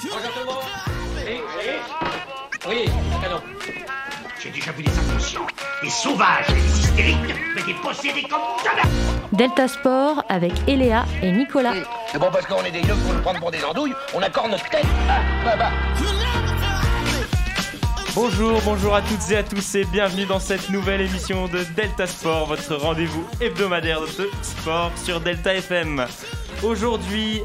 Oui, canon. J'ai déjà vu des inconscients, des sauvages, des hystériques, mais des possédés comme jamais. Delta Sport avec Eléa et Nicolas. Oui. C'est bon parce qu'on est des yeux pour nous prendre pour des andouilles, on accorde notre tête. Bonjour à toutes et à tous et bienvenue dans cette nouvelle émission de Delta Sport, votre rendez-vous hebdomadaire de sport sur Delta FM. Aujourd'hui,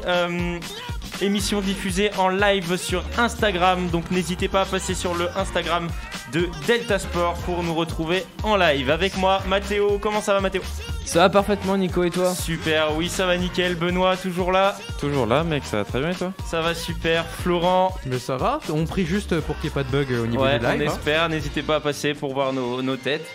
émission diffusée en live sur Instagram, donc n'hésitez pas à passer sur le Instagram de Delta Sport pour nous retrouver en live. Avec moi, Mathéo. Comment ça va, Mathéo ? Ça va parfaitement, Nico, et toi ? Super, oui, ça va nickel. Benoît, toujours là ? Toujours là, mec, ça va très bien, et toi ? Ça va super. Florent ? Mais ça va, on prie juste pour qu'il n'y ait pas de bug au niveau du live. Ouais, on espère. N'hésitez pas à passer pour voir nos têtes.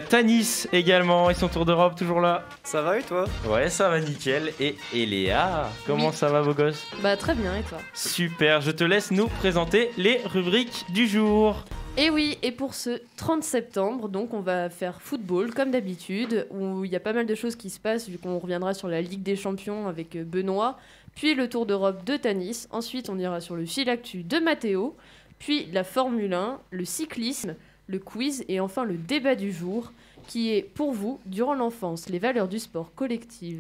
Tanis également, et son tour d'Europe, toujours là. Ça va et toi ? Ouais, ça va nickel. Et Eléa, comment ça va, vos gosses ? Bah très bien, et toi ? Super, je te laisse nous présenter les rubriques du jour. Et oui, et pour ce 30 septembre, donc on va faire football comme d'habitude, où il y a pas mal de choses qui se passent, vu qu'on reviendra sur la Ligue des Champions avec Benoît, puis le Tour d'Europe de Tanis, ensuite on ira sur le fil actu de Mathéo, puis la Formule 1, le cyclisme, le quiz et enfin le débat du jour, qui est pour vous, durant l'enfance, les valeurs du sport collectif.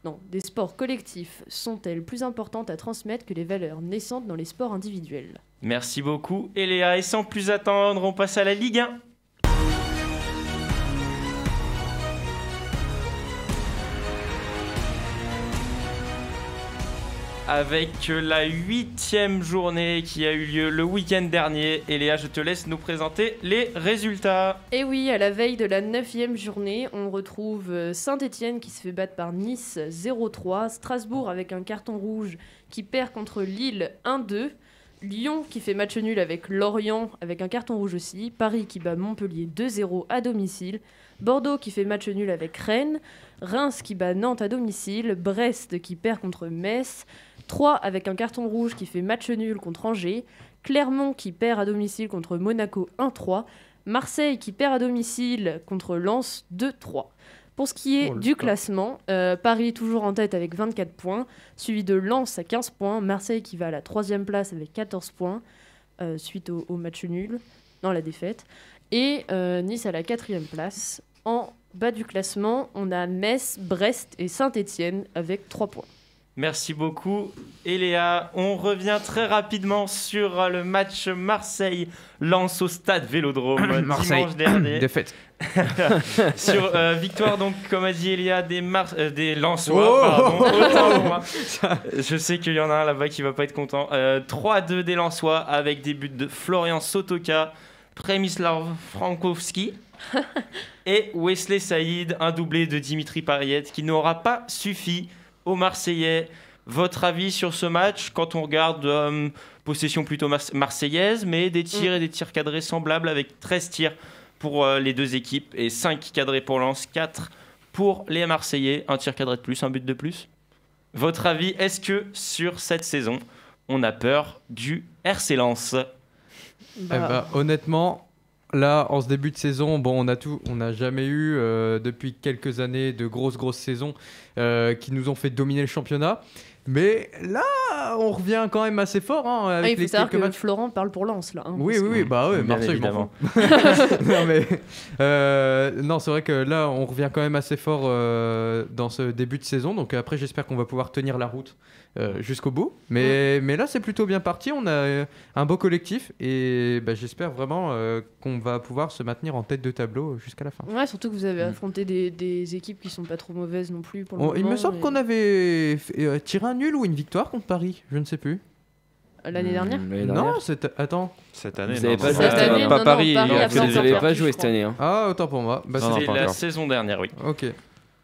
Non, des sports collectifs sont-elles plus importantes à transmettre que les valeurs naissantes dans les sports individuels ? Merci beaucoup, Eléa. Et sans plus attendre, on passe à la Ligue 1. Avec la 8e journée qui a eu lieu le week-end dernier. Eléa, je te laisse nous présenter les résultats. Et oui, à la veille de la 9e journée, on retrouve Saint-Etienne qui se fait battre par Nice 0-3, Strasbourg avec un carton rouge qui perd contre Lille 1-2, Lyon qui fait match nul avec Lorient avec un carton rouge aussi, Paris qui bat Montpellier 2-0 à domicile, Bordeaux qui fait match nul avec Rennes, Reims qui bat Nantes à domicile, Brest qui perd contre Metz, Troyes avec un carton rouge qui fait match nul contre Angers, Clermont qui perd à domicile contre Monaco 1-3, Marseille qui perd à domicile contre Lens 2-3. Pour ce qui est du classement, Paris toujours en tête avec 24 points, suivi de Lens à 15 points, Marseille qui va à la 3e place avec 14 points, suite au match nul, non la défaite, et Nice à la 4e place. En bas du classement, on a Metz, Brest et Saint-Etienne avec 3 points. Merci beaucoup, Eléa. On revient très rapidement sur le match Marseille-Lens au stade Vélodrome dimanche dernier. Défaite. Sur victoire, donc, comme a dit Eléa, des Lensois. Pardon, autant pour moi. Je sais qu'il y en a un là-bas qui va pas être content. 3-2 des Lensois avec des buts de Florian Sotoka, Przemysław Frankowski et Wesley Saïd, un doublé de Dimitri Payet qui n'aura pas suffi aux Marseillais. Votre avis sur ce match quand on regarde possession plutôt marseillaise, mais des tirs et des tirs cadrés semblables avec 13 tirs pour les deux équipes et 5 cadrés pour Lens, 4 pour les Marseillais, un tir cadré de plus, un but de plus. Votre avis, est-ce que sur cette saison, on a peur du RC Lens ? Honnêtement, là, en ce début de saison, on n'a jamais eu depuis quelques années de grosses saisons qui nous ont fait dominer le championnat. Mais là, on revient quand même assez fort. Avec il faut savoir que Florent parle pour Lens là. Oui, Marseille, évidemment. Non, c'est vrai que là, on revient quand même assez fort dans ce début de saison. Donc après, j'espère qu'on va pouvoir tenir la route jusqu'au bout. Mais là, c'est plutôt bien parti. On a un beau collectif et j'espère vraiment qu'on va pouvoir se maintenir en tête de tableau jusqu'à la fin. Ouais, surtout que vous avez affronté des équipes qui sont pas trop mauvaises non plus pour le moment. Il me semble qu'on avait tiré un nul ou une victoire contre Paris, je ne sais plus. L'année dernière ? Non, attends. Cette année, vous n'avez pas joué. Pas Paris, Paris vous n'avez pas joué cette année. Ah, autant pour moi. C'était la saison dernière, oui. Ok.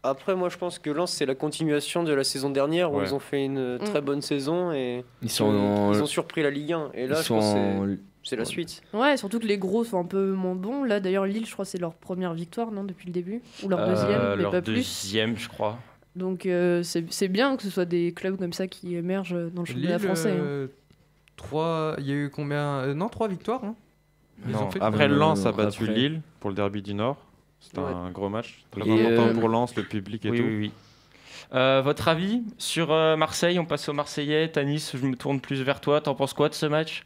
Après, moi, je pense que Lens, c'est la continuation de la saison dernière où ils ont fait une très bonne saison et ils ont surpris la Ligue 1. Et là, je pense que c'est la suite. Ouais, surtout que les gros sont un peu moins bons. Là, d'ailleurs, Lille, je crois, c'est leur première victoire, non, depuis le début ? Ou leur deuxième, mais pas plus. Leur deuxième, je crois. Donc, c'est bien que ce soit des clubs comme ça qui émergent dans le championnat français. Il y a eu combien ? Non, 3 victoires. Non. Après, Lens a battu Lille pour le derby du Nord. C'était un gros match. Très important pour Lens, le public et tout. Oui. Votre avis sur Marseille? On passe aux Marseillais. Tanis, je me tourne plus vers toi. T'en penses quoi de ce match?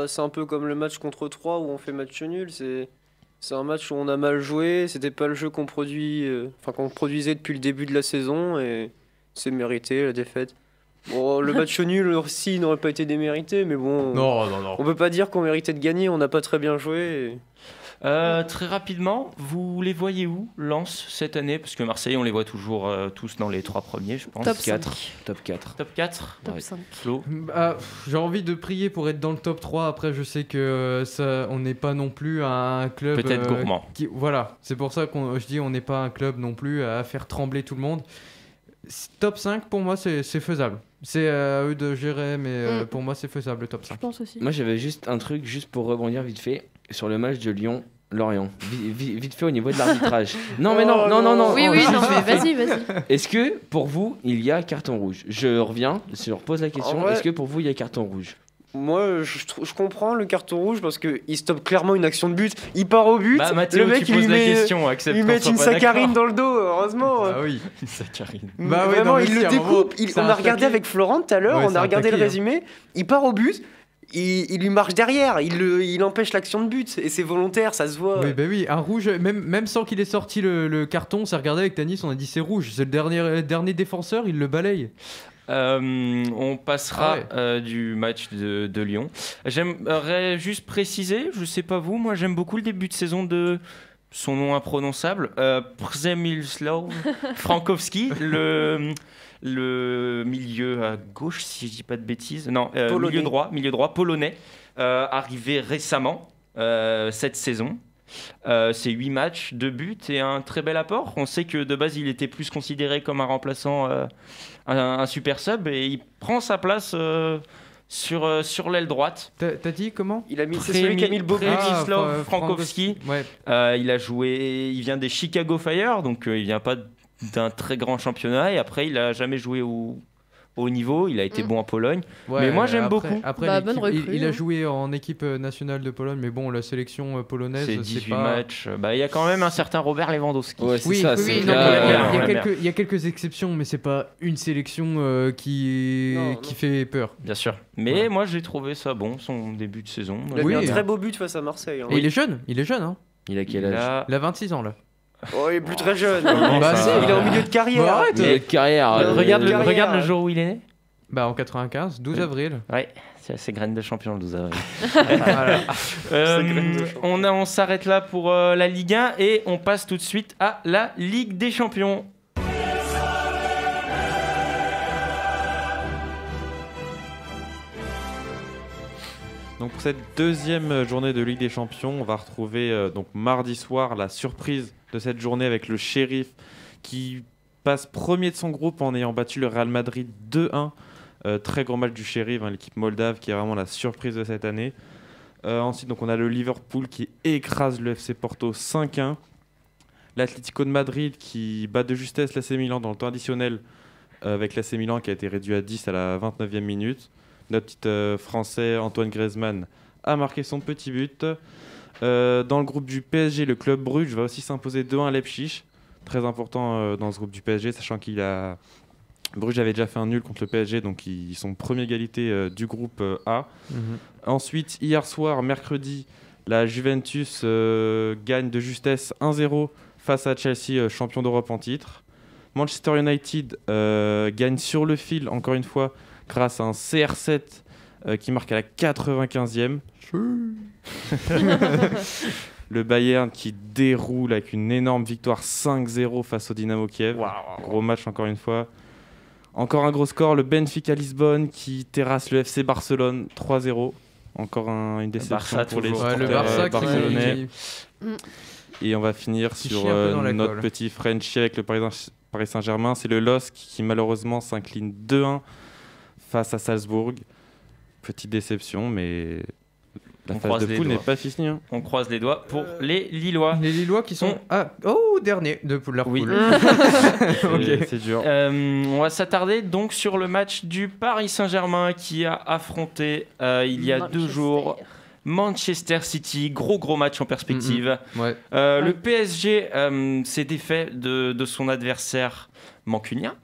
C'est un peu comme le match contre 3 où on fait match nul. C'est un match où on a mal joué. C'était pas le jeu qu'on produisait depuis le début de la saison et c'est mérité la défaite. Bon, le match nul aussi n'aurait pas été démérité, mais bon. Non. On peut pas dire qu'on méritait de gagner. On n'a pas très bien joué. Très rapidement, vous les voyez où, Lens, cette année? Parce que Marseille, on les voit toujours tous dans les 3 premiers, je pense. Top 4. 5. Top 4. Top 4 Top 5. Flo? J'ai envie de prier pour être dans le top 3. Après, je sais que on n'est pas non plus un club. Peut-être gourmand. Voilà, c'est pour ça je dis on n'est pas un club non plus à faire trembler tout le monde. Top 5, pour moi, c'est faisable. C'est à eux de gérer, mais pour moi, c'est faisable, le top 5. Je pense aussi. Moi, j'avais juste un truc, juste pour rebondir vite fait, sur le match de Lyon-Lorient. Vite fait au niveau de l'arbitrage. Non. Oui, non, mais vas-y. Est-ce que, pour vous, il y a carton rouge? Je reviens, je repose la question. Est-ce que pour vous, il y a carton rouge? Moi, je comprends le carton rouge parce qu'il stoppe clairement une action de but. Il part au but. Mathéo, le mec, tu poses la question. Il met une saccharine dans le dos, heureusement. Ah oui. Une saccharine. Vraiment, il le découpe. On a regardé avec Florent tout à l'heure, on a regardé le résumé. Il part au but. Il lui marche derrière, il empêche l'action de but et c'est volontaire, ça se voit. Oui, un rouge, même sans qu'il ait sorti le carton, on s'est regardé avec Tanis, on a dit c'est rouge, c'est le dernier défenseur, il le balaye. On passera du match de Lyon. J'aimerais juste préciser, je sais pas vous, moi j'aime beaucoup le début de saison de son nom imprononçable, Przemysław Frankowski, le milieu à gauche, si je dis pas de bêtises, milieu droit polonais, arrivé récemment cette saison. C'est 8 matchs, 2 buts et un très bel apport. On sait que de base il était plus considéré comme un remplaçant, un super sub, et il prend sa place sur l'aile droite. T'as dit comment? C'est celui qui a mis le beau but. Przemysław Frankowski. Ouais. Il a joué, il vient des Chicago Fire, donc il vient pas d'un très grand championnat, et après il a jamais joué au niveau, il a été bon en Pologne, mais moi j'aime beaucoup. Après, il a joué en équipe nationale de Pologne, mais bon, la sélection polonaise, c'est 18 matchs. Il y a quand même un certain Robert Lewandowski. Ouais, il y a quelques exceptions, mais c'est pas une sélection qui fait peur. Bien sûr. Mais moi j'ai trouvé ça bon, son début de saison. Il a mis un très beau but face à Marseille. Et il est jeune, hein. Il a quel âge? Il a 26 ans là. Oh, il est plus très jeune. Il est en milieu de carrière. Milieu de carrière. Regarde le jour où il est né. En 95, 12 avril. Ouais, c'est graine de champion le 12 avril. On s'arrête là pour la Ligue 1 et on passe tout de suite à la Ligue des Champions. Donc pour cette deuxième journée de Ligue des Champions, on va retrouver donc mardi soir la surprise de cette journée avec le Sheriff qui passe premier de son groupe en ayant battu le Real Madrid 2-1. Très grand match du Sheriff, l'équipe moldave qui est vraiment la surprise de cette année. Ensuite, donc, on a le Liverpool qui écrase le FC Porto 5-1. L'Atlético de Madrid qui bat de justesse l'AC Milan dans le temps additionnel avec l'AC Milan qui a été réduit à 10 à la 29e minute. Notre petit Français Antoine Griezmann a marqué son petit but. Dans le groupe du PSG, le club Bruges va aussi s'imposer 2-1 à Leipzig. Très important dans ce groupe du PSG, sachant Bruges avait déjà fait un nul contre le PSG, donc ils sont première égalité du groupe A. Ensuite, hier soir, mercredi, la Juventus gagne de justesse 1-0 face à Chelsea, champion d'Europe en titre. Manchester United gagne sur le fil, encore une fois, grâce à un CR7 qui marque à la 95e. Le Bayern qui déroule avec une énorme victoire 5-0 face au Dynamo Kiev. Wow. Gros match encore une fois. Encore un gros score, le Benfica Lisbonne qui terrasse le FC Barcelone 3-0. Encore une déception pour les supporters barcelonais. Et on va finir sur notre petit Frenchie avec le Paris Saint-Germain. C'est le LOSC qui malheureusement s'incline 2-1 face à Salzbourg. Petite déception, mais la phase de poule n'est pas finie. Hein. On croise les doigts pour les Lillois. Les Lillois qui sont derniers de leur poule. Okay. C'est dur. On va s'attarder donc sur le match du Paris Saint-Germain qui a affronté il y a 2 jours Manchester City. Gros match en perspective. Le PSG s'est défait de son adversaire mancunien.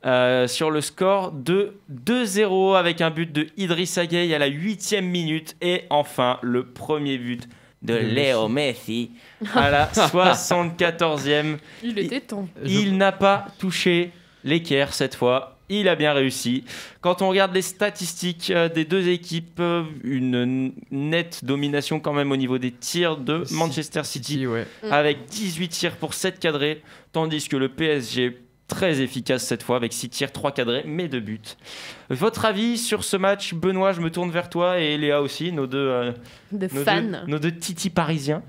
sur le score de 2-0 avec un but de Idrissa Gueye à la 8e minute et enfin le premier but de Léo Messi à la 74e. Il était temps. Il n'a pas touché l'équerre cette fois. Il a bien réussi. Quand on regarde les statistiques des deux équipes, une nette domination quand même au niveau des tirs de Manchester City, avec 18 tirs pour 7 cadrés, tandis que le PSG, très efficace cette fois, avec 6 tirs, 3 cadrés, mais 2 buts. Votre avis sur ce match, Benoît, je me tourne vers toi, et Léa aussi, nos deux titis parisiens.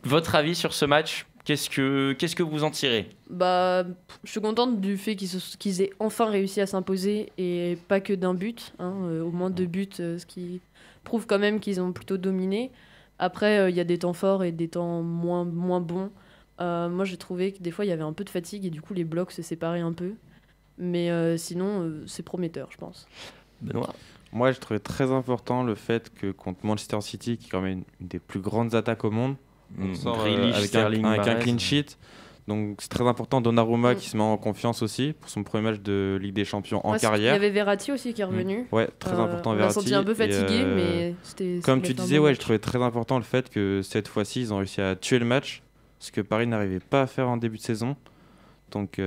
Votre avis sur ce match ? Qu'est-ce que vous en tirez ? Bah, je suis contente du fait qu'ils aient enfin réussi à s'imposer et pas que d'un but, au moins 2 buts, ce qui prouve quand même qu'ils ont plutôt dominé. Après, il y a des temps forts et des temps moins bons. Moi, j'ai trouvé que des fois, il y avait un peu de fatigue et du coup, les blocs se séparaient un peu. Mais sinon, c'est prometteur, je pense. Benoît ? Moi, je trouvais très important le fait que contre Manchester City, qui est quand même une des plus grandes attaques au monde, on sort avec un clean sheet. Donc c'est très important. Donnarumma qui se met en confiance aussi pour son premier match de Ligue des Champions en carrière. Il y avait Verratti aussi qui est revenu. Ouais, très important Verratti. On l'a senti un peu fatigué, mais c'était... Comme tu disais, je trouvais très important le fait que cette fois-ci, ils ont réussi à tuer le match, ce que Paris n'arrivait pas à faire en début de saison. Donc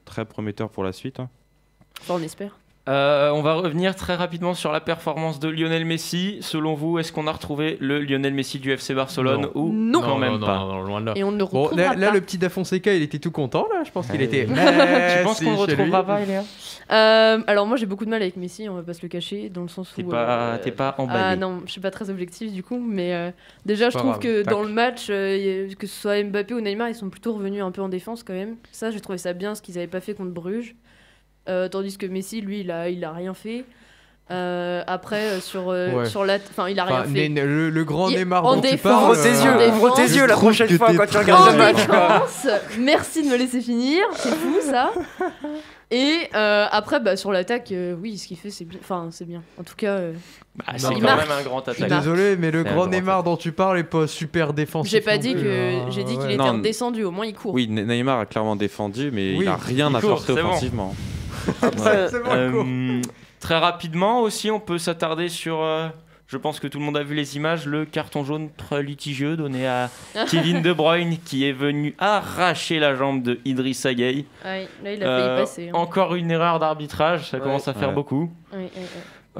très prometteur pour la suite. Enfin, on espère. On va revenir très rapidement sur la performance de Lionel Messi. Selon vous, est-ce qu'on a retrouvé le Lionel Messi du FC Barcelone ou non, quand même pas loin de là. Et on ne le retrouvera là, pas. le petit Da Fonseca, il était tout content là. Je pense qu'il était. Tu penses qu'on ne retrouvera pas, Eléa ? Alors moi j'ai beaucoup de mal avec Messi, on va pas se le cacher, dans le sens où... T'es pas emballé. Ah non, je suis pas très objective du coup, mais déjà je trouve que dans le match, que ce soit Mbappé ou Neymar, ils sont plutôt revenus un peu en défense quand même. Ça, j'ai trouvé ça bien, ce qu'ils avaient pas fait contre Bruges. Tandis que Messi, lui, il a rien fait. Après, sur la... Enfin, il a rien fait. Le grand Neymar en dont tu défense, parles... Ouvre tes yeux la prochaine fois quand tu regardes En le match. défense, merci de me laisser finir, c'est fou ça. Et après, sur l'attaque, oui, ce qu'il fait, c'est bien. Enfin, c'est bien. En tout cas, c'est quand même un grand attaque. Désolé, mais le grand Neymar dont tu parles est pas super défensif. J'ai pas dit que j'ai dit qu'il était redescendu. Au moins, il court. Oui, Neymar a clairement défendu, mais il a rien apporté offensivement. Après, très rapidement aussi, on peut s'attarder sur. Je pense que tout le monde a vu les images, le carton jaune très litigieux donné à Kevin De Bruyne qui est venu arracher la jambe de Idrissa Gueye. Ouais, là, il a failli passer. Encore une erreur d'arbitrage, ça commence à faire beaucoup.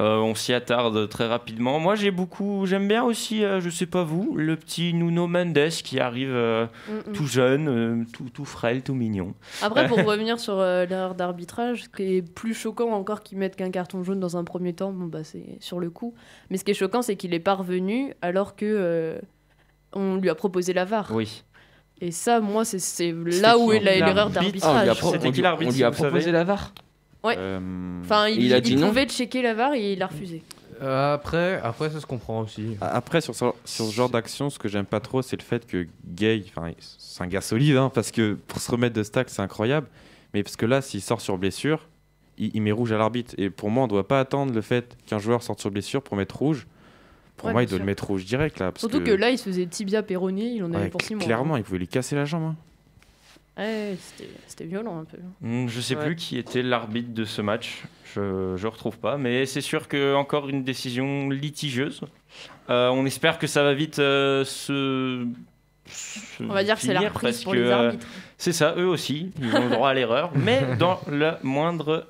On s'y attarde très rapidement. Moi, j'aime bien aussi, je sais pas vous, le petit Nuno Mendes qui arrive tout jeune, tout frêle, tout mignon. Après, pour revenir sur l'erreur d'arbitrage, ce qui est plus choquant encore qu'ils mettent qu'un carton jaune dans un premier temps, c'est sur le coup. Mais ce qui est choquant, c'est qu'il est pas revenu alors que on lui a proposé la VAR. Oui. Et ça, moi, c'est là où est l'erreur d'arbitrage. C'était qui l'arbitre? On lui a proposé la VAR. Ouais. Enfin, il pouvait checker la VAR et il a refusé. Après, ça se comprend aussi. Après, sur ce genre d'action, ce que j'aime pas trop, c'est le fait que Gueye, c'est un gars solide, parce que pour se remettre de stack, c'est incroyable. Mais parce que là, s'il sort sur blessure, il met rouge à l'arbitre. Et pour moi, on doit pas attendre le fait qu'un joueur sorte sur blessure pour mettre rouge. Pour moi, il doit le mettre rouge direct. Là, parce surtout que là, il se faisait tibia péroné, il en avait pour 6 mois. Clairement, il pouvait lui casser la jambe. Ouais, c'était violent un peu. Je sais plus qui était l'arbitre de ce match. Je retrouve pas, mais c'est sûr que encore une décision litigieuse. On espère que ça va vite se on va dire que c'est la reprise pour les arbitres. C'est ça, eux aussi, ils ont le droit à l'erreur, mais dans la moindre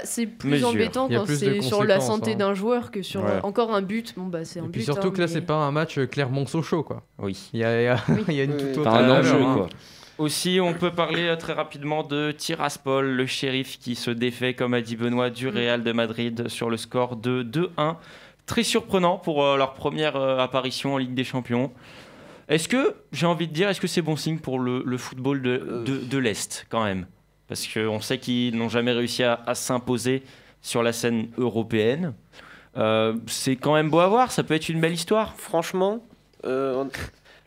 c'est plus mesure. Embêtant quand c'est sur la santé d'un joueur que sur encore un but. C'est un but. Et puis surtout que là, c'est pas un match Clermont-Sochaux, quoi. Oui. Il y a une toute autre un enjeu, quoi. Aussi, on peut parler très rapidement de Tiraspol, le shérif qui se défait, comme a dit Benoît, du Real de Madrid sur le score de 2-1. Très surprenant pour leur première apparition en Ligue des Champions. Est-ce que c'est bon signe pour le football de l'Est, quand même ? Parce qu'on sait qu'ils n'ont jamais réussi à s'imposer sur la scène européenne. C'est quand même beau à voir, ça peut être une belle histoire. Franchement,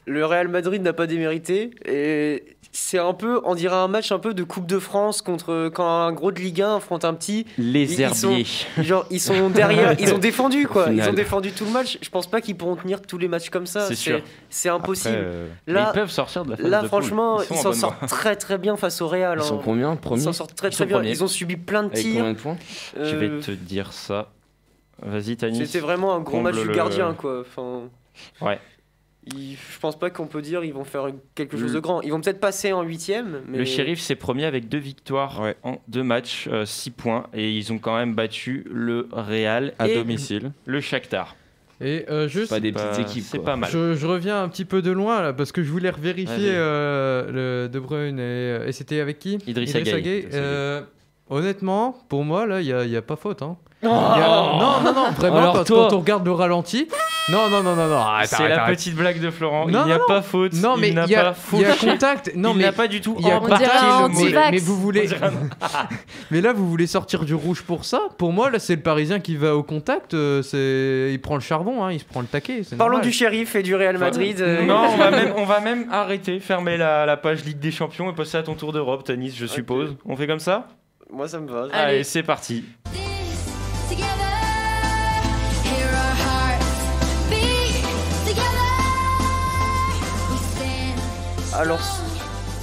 le Real Madrid n'a pas démérité et c'est un peu, on dirait un match un peu de Coupe de France contre quand un gros de Ligue 1 affronte un petit. Les herbiers. Ils sont derrière, ils ont défendu quoi, Au ils final. ont défendu tout le match. Je pense pas qu'ils pourront tenir tous les matchs comme ça. C'est sûr. C'est impossible. Après, Mais Là, ils peuvent sortir de la phase là de franchement, poule. ils en s'en bonne sortent voie. très très bien face au Real. Ils sont hein. combien Ils premiers s'en sortent très Ils sont très bien. premiers. Ils ont subi plein de Avec combien tirs. de points? Je vais Euh, te dire ça. Vas-y, Tanis. C'était vraiment un gros comble match du le- gardien quoi. Enfin, Ouais. je pense pas qu'on peut dire ils vont faire quelque chose de grand. Ils vont peut-être passer en 8ème. Mais... Le Sheriff, c'est premier avec 2 victoires Ouais. en 2 matchs, 6 points. Et ils ont quand même battu le Real à et domicile. le Shakhtar. Et juste, Pas des Pas- petites équipes. C'est quoi. pas mal. je reviens un petit peu de loin là parce que je voulais vérifier Vas-y. le De Bruyne et c'était avec qui? Idrissa Gueye. Gueye. Honnêtement, pour moi là, il y a pas faute. Hein. Oh Non, vraiment, Alors parce que toi- quand on regarde le ralenti. Non, arrête, C'est arrête, la arrête. petite blague de Florent. Non, il n'y a non, pas faute. Non, mais il n'a il y a pas fauché. contact. Non, il mais n'a pas du tout il y a embarqué contact. le On mot. dirait un anti-vax. mais vous voulez. Mais là, vous voulez sortir du rouge pour ça? Pour moi, là, c'est le Parisien qui va au contact. Il prend le charbon, hein, il se prend le taquet. c'est Parlons normal. du Sheriff et du Real Madrid. Non, on va même arrêter, fermer la page Ligue des Champions et passer à ton tour d'Europe, Tanis, je suppose. On fait comme ça? Moi ça me va. Allez. Allez, c'est parti. Alors,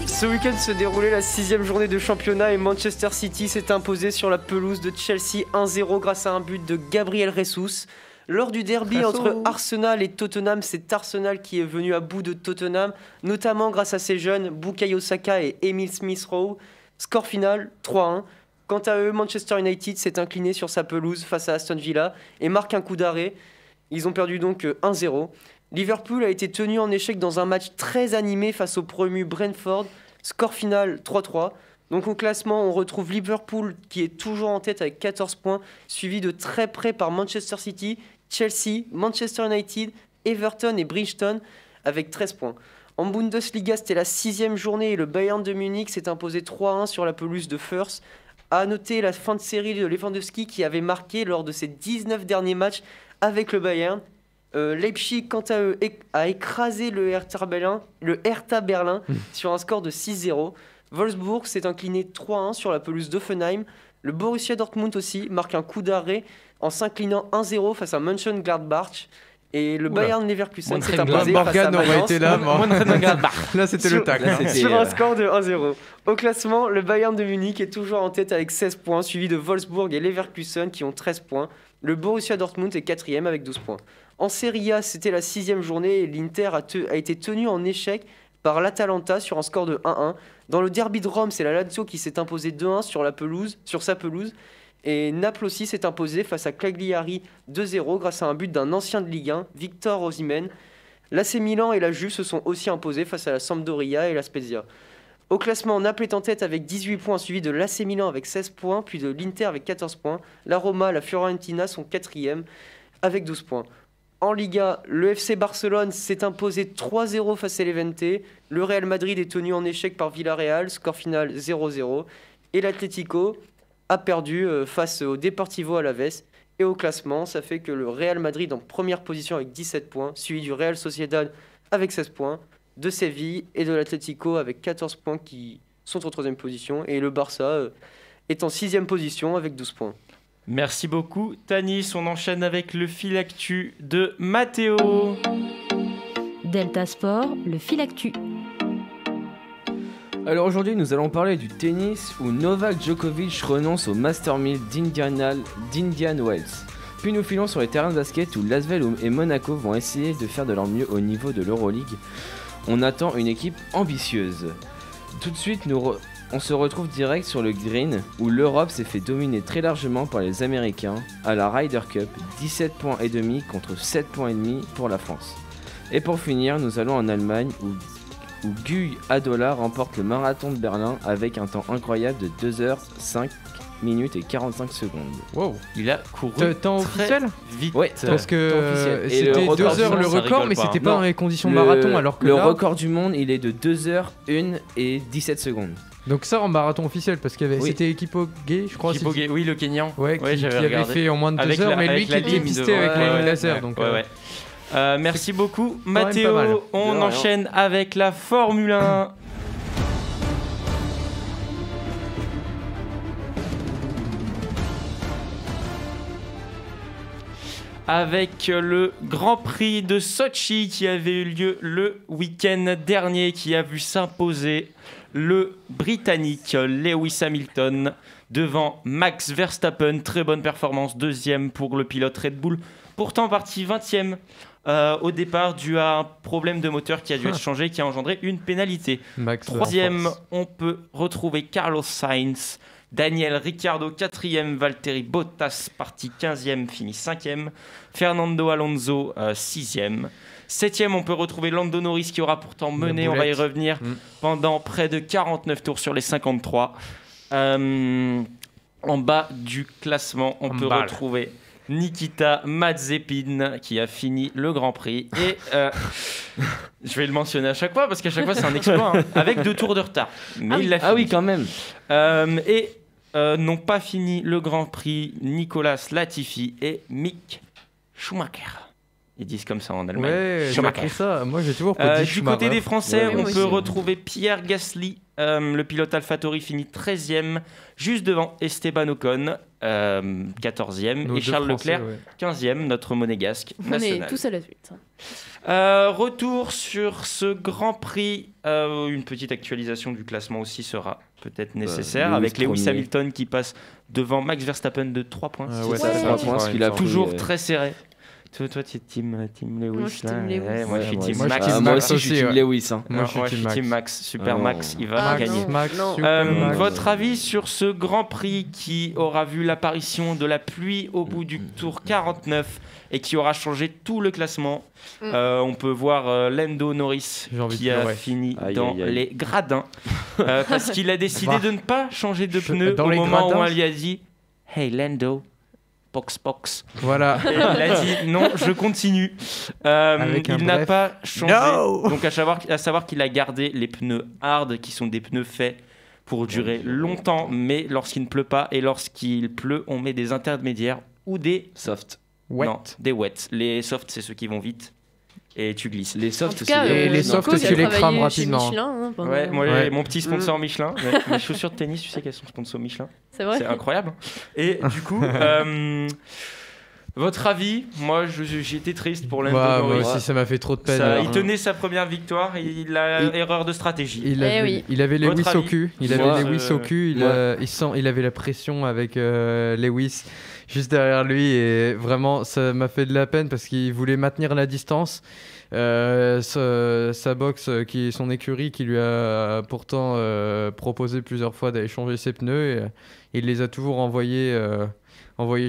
ce week-end se déroulait la 6ème journée de championnat et Manchester City s'est imposé sur la pelouse de Chelsea 1-0 grâce à un but de Gabriel Jesus. Lors du derby entre Arsenal et Tottenham, c'est Arsenal qui est venu à bout de Tottenham, notamment grâce à ses jeunes Bukayo Saka et Emil Smith-Rowe. Score final 3-1. Quant à eux, Manchester United s'est incliné sur sa pelouse face à Aston Villa et marque un coup d'arrêt. Ils ont perdu donc 1-0. Liverpool a été tenu en échec dans un match très animé face au promu Brentford. Score final 3-3. Donc au classement, on retrouve Liverpool qui est toujours en tête avec 14 points, suivi de très près par Manchester City, Chelsea, Manchester United, Everton et Bridgestone avec 13 points. En Bundesliga, c'était la 6ème journée et le Bayern de Munich s'est imposé 3-1 sur la pelouse de Fürth. À noter la fin de série de Lewandowski qui avait marqué lors de ses 19 derniers matchs avec le Bayern. Leipzig, quant à eux, a écrasé le Hertha Berlin sur un score de 6-0. Wolfsburg s'est incliné 3-1 sur la pelouse d'Offenheim. Le Borussia Dortmund aussi marque un coup d'arrêt en s'inclinant 1-0 face à Mönchengladbach. Et le Bayern Leverkusen s'est imposé face à Morgan aurait Mayence. été là. Là, c'était le tac. Là, hein. c'était, Sur un score de 1-0. Au classement, le Bayern de Munich est toujours en tête avec 16 points, suivi de Wolfsburg et Leverkusen qui ont 13 points. Le Borussia Dortmund est 4ème avec 12 points. En Serie A, c'était la 6ème journée et l'Inter a été tenu en échec par l'Atalanta sur un score de 1-1. Dans le derby de Rome, c'est la Lazio qui s'est imposée 2-1 sur sa pelouse. Et Naples aussi s'est imposé face à Cagliari 2-0 grâce à un but d'un ancien de Ligue 1, Victor Osimhen. L'AC Milan et la Juve se sont aussi imposés face à la Sampdoria et la Spezia. Au classement, Naples est en tête avec 18 points, suivi de l'AC Milan avec 16 points, puis de l'Inter avec 14 points. La Roma, la Fiorentina sont 4e avec 12 points. En Liga, le FC Barcelone s'est imposé 3-0 face à l'Levante. Le Real Madrid est tenu en échec par Villarreal, score final 0-0. Et l'Atlético a perdu face au Deportivo Alavés. Et au classement, ça fait que le Real Madrid en première position avec 17 points, suivi du Real Sociedad avec 16 points, de Séville et de l'Atlético avec 14 points qui sont en troisième position. Et le Barça est en sixième position avec 12 points. Merci beaucoup, Tanis. On enchaîne avec le fil actu de Mathéo. Delta Sport, le fil actu. Alors aujourd'hui, nous allons parler du tennis où Novak Djokovic renonce au Master 1000 d'Indian Wells. Puis nous filons sur les terrains de basket où Lasvel et Monaco vont essayer de faire de leur mieux au niveau de l'Euroleague. On attend une équipe ambitieuse. Tout de suite, on se retrouve direct sur le green où l'Europe s'est fait dominer très largement par les Américains à la Ryder Cup, 17 points et demi contre 7 points et demi pour la France. Et pour finir, nous allons en Allemagne où Guy Adola remporte le marathon de Berlin avec un temps incroyable de 2h05 minutes et 45 secondes. Wow. Il a couru Temps officiel? vite. Ouais, Parce que temps officiel. Et c'était le record 2 heures du le monde, ça record, rigole mais pas, c'était hein. pas Non. dans les conditions marathon, alors que le là... record du monde, il est de 2h01 et 17 secondes. Donc ça en marathon officiel, parce qu'il y avait... Oui. C'était Kipchoge, je crois. Kipchoge, oui, le Kenyan. Ouais, qui j'avais avait regardé. fait en moins de 2 Avec heures, la- mais lui avec qui la était ligne pisté devant. avec Ouais, les ouais, lasers. ouais, Donc, ouais. Merci beaucoup, quand même pas mal. Mathéo. On De rien. enchaîne avec la Formule 1. Avec le Grand Prix de Sochi qui avait eu lieu le week-end dernier, qui a vu s'imposer le Britannique Lewis Hamilton devant Max Verstappen. Très bonne performance, deuxième pour le pilote Red Bull, pourtant parti 20e au départ dû à un problème de moteur qui a dû être changé, qui a engendré une pénalité. Max Troisième, Verstappen. on peut retrouver Carlos Sainz, Daniel Ricciardo 4e, Valtteri Bottas parti 15e, fini 5e, Fernando Alonso 6e. 7e, on peut retrouver Lando Norris qui aura pourtant mené, on va y revenir, pendant près de 49 tours sur les 53. En bas du classement, on peut retrouver Nikita Mazepin qui a fini le Grand Prix. Et je vais le mentionner à chaque fois parce qu'à chaque fois c'est un exploit, hein, avec 2 tours de retard. Mais il l'a fini. Ah oui, quand même. Et n'ont pas fini le Grand Prix Nicolas Latifi et Mick Schumacher. Ils disent comme ça en Allemagne. Ouais, j'ai Schumacher. appris ça. Moi, j'ai toujours dit Du Schumacher. côté des Français, Ouais, on moi peut aussi. retrouver Pierre Gasly, le pilote AlphaTauri finit 13e, juste devant Esteban Ocon, 14e, Nos et deux Charles Français, Leclerc, ouais. 15e, notre monégasque On est national. tous à la suite. Retour sur ce Grand Prix. Une petite actualisation du classement aussi sera peut-être nécessaire, Lewis avec Lewis premier. Hamilton qui passe devant Max Verstappen de 3 points. Ouais, ça, Ouais. c'est 3 points, ce qu'il a pris, Toujours très serré. Toi, tu es team Lewis. Moi, je suis là. team Lewis. Ouais, moi, je suis Ouais, team moi, je Max. suis team moi Max aussi, je suis aussi, team ouais. Lewis. Hein. Moi, je suis team Max. Super Oh. Max, il va Ah, gagner. non. Max, Non. super Max. Votre avis sur ce Grand Prix qui aura vu l'apparition de la pluie au bout du tour 49 et qui aura changé tout le classement. On peut voir Lando Norris J'ai envie de qui a pleurer. fini Aïe, dans aïe, aïe. les gradins parce qu'il a décidé Va. de ne pas changer de pneus Dans au les moment où gradins. on lui a dit « Hey Lando, box ». Voilà. Et il a dit non, je continue. Avec un Il n'a bref. pas changé. No. Donc à savoir qu'il a gardé les pneus hard, qui sont des pneus faits pour durer longtemps, mais lorsqu'il ne pleut pas et lorsqu'il pleut, on met des intermédiaires ou des Soft. Ouais. non, des wets. Les softs, c'est ceux qui vont vite et tu glisses. Les En softs tout aussi. cas, Et les Nico, softs, il a tu les travaillé crames chez rapidement. Michelin, hein, pendant- Ouais, moi, Ouais. mon petit sponsor Michelin. Mes chaussures de tennis, tu sais qu'elles sont sponsor Michelin. C'est vrai. C'est incroyable. Et du coup, votre avis? Moi, j'ai été triste pour Lando Bah, moi Norris. aussi, ça m'a fait trop de peine. Ça, alors. il tenait sa première victoire, il a Il- erreur de stratégie. Il Eh avait, oui. il avait Votre Lewis au avis? cul. Il Moi, avait Lewis au cul. Il avait la pression avec Lewis juste derrière lui. Et vraiment, ça m'a fait de la peine parce qu'il voulait maintenir la distance. Sa box, qui est son écurie, qui lui a pourtant proposé plusieurs fois d'aller changer ses pneus. Et il les a toujours envoyés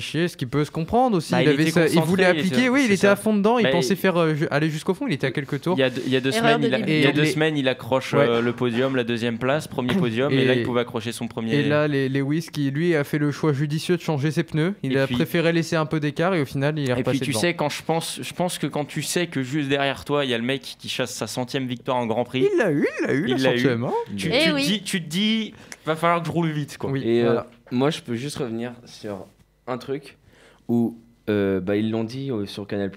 chier, ce qui peut se comprendre aussi. Bah, il il était il concentré, voulait appliquer, oui, il c'est était ça. à fond dedans. Il Bah, pensait faire aller jusqu'au fond. Il était à quelques tours. Il y a deux Erreur semaines, de il, début. il y a deux Et- semaines, il accroche Ouais. le podium, la deuxième place, premier podium, et, Et- là il pouvait accrocher son premier. Et là, Lewis, qui lui a fait le choix judicieux de changer ses pneus, il Et a puis- préféré laisser un peu d'écart et au final, il est Et repassé puis tu devant. sais, quand je pense que quand tu sais que juste derrière toi, il y a le mec qui chasse sa 100e victoire en Grand Prix, Il l'a eu, Il la l'a eu. 100e, hein. Eh oui. tu te dis, va falloir que je roule vite, quoi. Oui, Et voilà. moi, je peux juste revenir sur un truc où ils l'ont dit sur Canal+.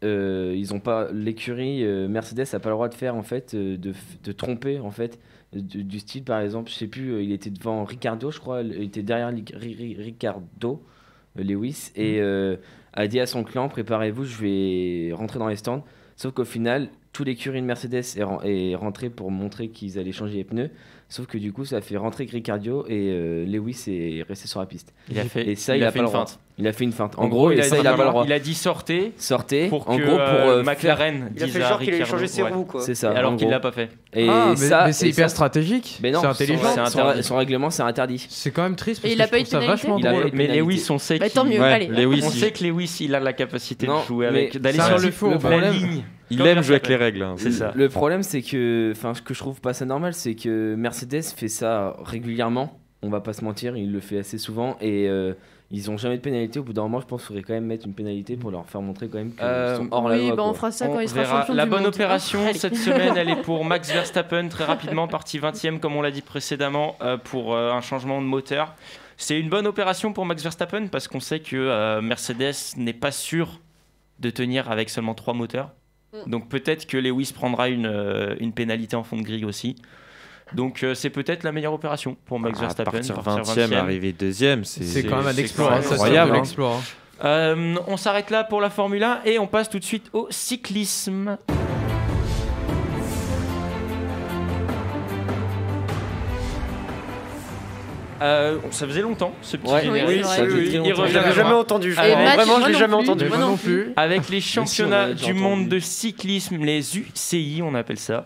Ils ont pas l'écurie Mercedes a pas le droit de faire en fait de tromper en fait du style par exemple. Je sais plus. Il était devant Ricardo, je crois. Il était derrière Ricardo, Lewis, et a dit à son clan préparez-vous, je vais rentrer dans les stands. Sauf qu'au final, tout l'écurie de Mercedes est rentré pour montrer qu'ils allaient changer les pneus. Sauf que du coup, ça a fait rentrer Ricardo et Lewis est resté sur la piste. Il a fait, Et ça, il a fait pas une le droit. feinte. Il a fait une feinte. En gros, il et ça, il a pas le droit. Il a dit sortez Sortez. pour en que gros, pour McLaren Il a dise fait à genre qu'il allait Ricciardo, changer ses ouais. roues, quoi. C'est ça. Alors en qu'il gros. l'a pas fait. Et Ah, ça, mais c'est et hyper ça- stratégique. Mais non, c'est intelligent. c'est interdit. son règlement, c'est interdit. C'est quand même triste parce Et il que a je pas eu trouve de ça pénalité vachement Il a- drôle. Mais pénalité. Lewis, on sait Bah, tant qu'il- mieux, Ouais, allez. Lewis, on il- sait que Lewis, il a la capacité Non, de jouer mais avec, d'aller ça, sur il faut, la problème. ligne. il Comme aime jouer avec Verstappen. les règles. hein. C'est ça. Le problème, c'est que, enfin, ce que je trouve pas ça normal, c'est que Mercedes fait ça régulièrement. On va pas se mentir, il le fait assez souvent et ils ont jamais de pénalité. Au bout d'un moment, je pense qu'il faudrait quand même mettre une pénalité pour leur faire montrer quand même qu'ils sont hors la Oui, loi. bah, on quoi. fera ça On quand il sera verra. champion La du bonne monde. opération Allez. cette semaine, elle est pour Max Verstappen, très rapidement, parti 20e, comme on l'a dit précédemment, pour un changement de moteur. C'est une bonne opération pour Max Verstappen parce qu'on sait que Mercedes n'est pas sûr de tenir avec seulement 3 moteurs. Donc peut-être que Lewis prendra une pénalité en fond de grille aussi. Donc c'est peut-être la meilleure opération pour Max Verstappen. Partir 20e, arriver 2e, c'est quand même un exploit. C'est incroyable. On s'arrête là pour la Formule 1 et on passe tout de suite au cyclisme. Ça faisait longtemps ce petit générique. Je l'avais jamais entendu. Vraiment, je l'ai jamais entendu. Moi non plus. Avec les championnats du monde de cyclisme, les UCI, on appelle ça,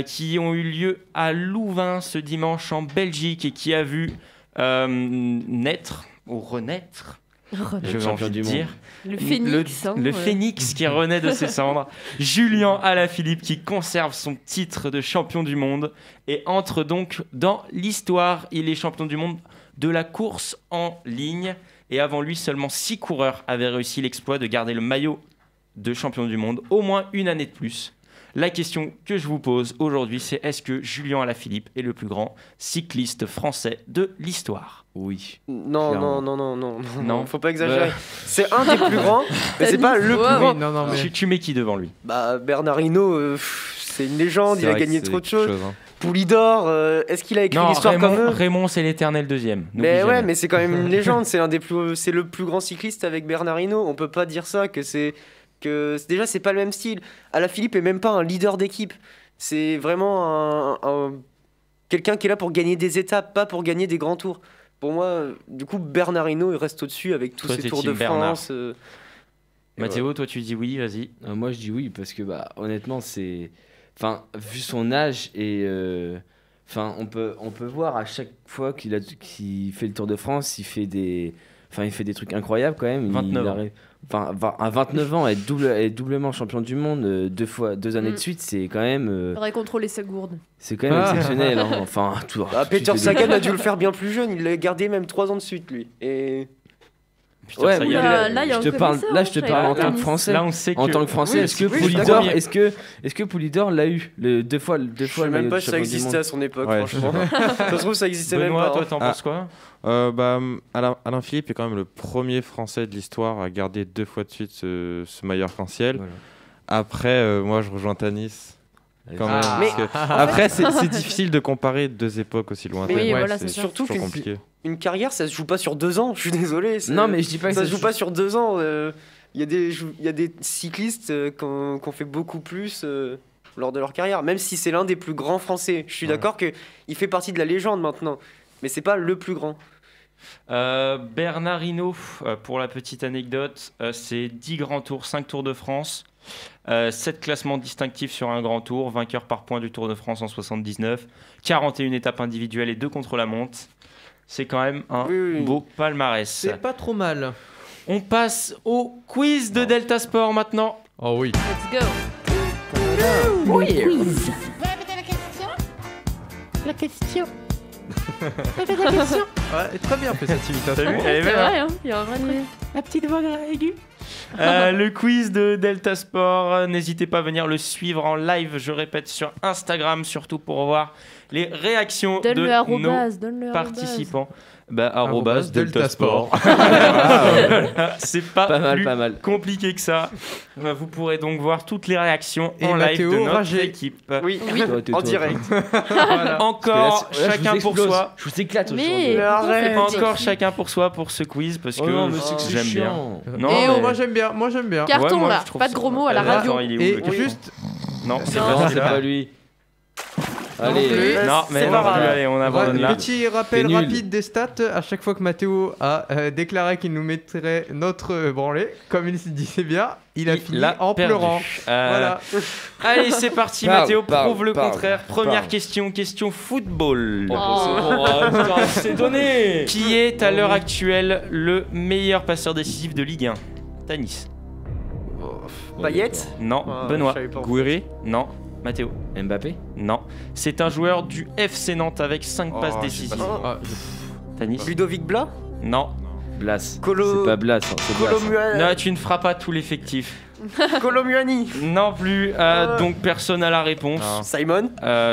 qui ont eu lieu à Louvain ce dimanche en Belgique et qui a vu naître ou renaître. Je vais envie de dire le phénix, le phénix qui renaît de ses cendres, Julien Alaphilippe qui conserve son titre de champion du monde et entre donc dans l'histoire. Il est champion du monde de la course en ligne et avant lui seulement 6 coureurs avaient réussi l'exploit de garder le maillot de champion du monde au moins une année de plus. La question que je vous pose aujourd'hui, c'est est-ce que Julien Alaphilippe est le plus grand cycliste français de l'histoire? Oui. Non, faut pas exagérer. C'est un des plus grands, mais c'est pas le plus grand. Tu mets qui devant lui? Bernard Hinault, c'est une légende, il a gagné trop de choses. Poulidor, est-ce qu'il a écrit l'histoire comme eux? Raymond, c'est l'éternel deuxième. Mais ouais, mais c'est quand même une légende. C'est le plus grand cycliste avec Bernard Hinault. On peut pas dire ça déjà c'est pas le même style. Alaphilippe est même pas un leader d'équipe. C'est vraiment quelqu'un qui est là pour gagner des étapes, pas pour gagner des grands tours. Pour moi, du coup, Bernard Hinault il reste au-dessus avec tous ses tours de France. Mathéo, toi tu dis oui, vas-y. Moi je dis oui parce que honnêtement c'est, vu son âge et on peut voir à chaque fois qu'il fait le Tour de France, il fait des trucs incroyables quand même. 29 ans. À 29 ans, être doublement champion du monde 2 années de suite, c'est quand même. Il faudrait contrôler sa gourde. C'est quand même exceptionnel. Hein. Peter Sagan a dû le faire bien plus jeune. Il l'a gardé même 3 ans de suite, lui. Et. Ouais, je te parle en tant que Français. Là, on sait que... En tant que Français, est-ce que Poulidor l'a eu deux fois Je sais même pas si ça existait à son époque, franchement. Ça se trouve, ça existait même pas. Toi, t'en penses quoi? Alaphilippe est quand même le premier Français de l'histoire à garder 2 fois de suite ce maillot arc-en-ciel. Voilà. Après, moi, je rejoins Tanis. Quand même, après, c'est difficile de comparer 2 époques aussi lointaines. Oui, voilà, c'est surtout qu'une carrière, ça se joue pas sur 2 ans. Je suis désolé. Non, mais je dis pas que ça se joue pas sur 2 ans. Il y a des cyclistes qui ont fait beaucoup plus lors de leur carrière, même si c'est l'un des plus grands Français. Je suis d'accord qu'il fait partie de la légende maintenant, mais c'est pas le plus grand. Bernard Hinault, pour la petite anecdote, c'est 10 grands tours, 5 Tours de France. 7 classements distinctifs sur un grand tour, vainqueur par points du Tour de France en 79, 41 étapes individuelles et 2 contre-la-montre. C'est quand même un beau palmarès. C'est pas trop mal. On passe au quiz de Delta Sport maintenant. Oh oui. Let's go. Le quiz. La question. Ouais, très bien fait cette imitation. T'as vu? Elle est C'est belle, vrai, hein. Il y a un vrai truc. La petite voix aiguë. Le quiz de Delta Sport, n'hésitez pas à venir le suivre en live, je répète, sur Instagram, surtout pour voir les réactions de nos participants. Arrobase Delta Sport. C'est pas mal compliqué que ça. Vous pourrez donc voir toutes les réactions en live de notre équipe. Oui, en direct. Voilà. Encore chacun pour soi. Je vous éclate Mais encore chacun pour soi pour ce quiz parce que j'aime bien. Non, moi j'aime bien. Carton moi, là, je trouve pas de gros mots à la radio. Attends, il est où, Et le carton juste, non, c'est pas lui. Allez, non, mais non, allez, on abandonne là. Petit rappel rapide des stats. À chaque fois que Mathéo a déclaré qu'il nous mettrait notre branlée, comme il se disait bien, il a fini en pleurant. Voilà. Allez, c'est parti, Mathéo, prouve le contraire. Première question football. C'est donné. Qui est à l'heure actuelle le meilleur passeur décisif de Ligue 1? Tanis. Payet? Non. Benoît. Gouiri? Non. Mathéo. Mbappé? Non. C'est un joueur du FC Nantes avec 5 passes décisives. Tanis. Ludovic Blas? Non. Blas. C'est pas Blas, c'est Blas. Non, tu ne feras pas tout l'effectif. Colomuani. Non plus. Donc personne n'a la réponse. Simon.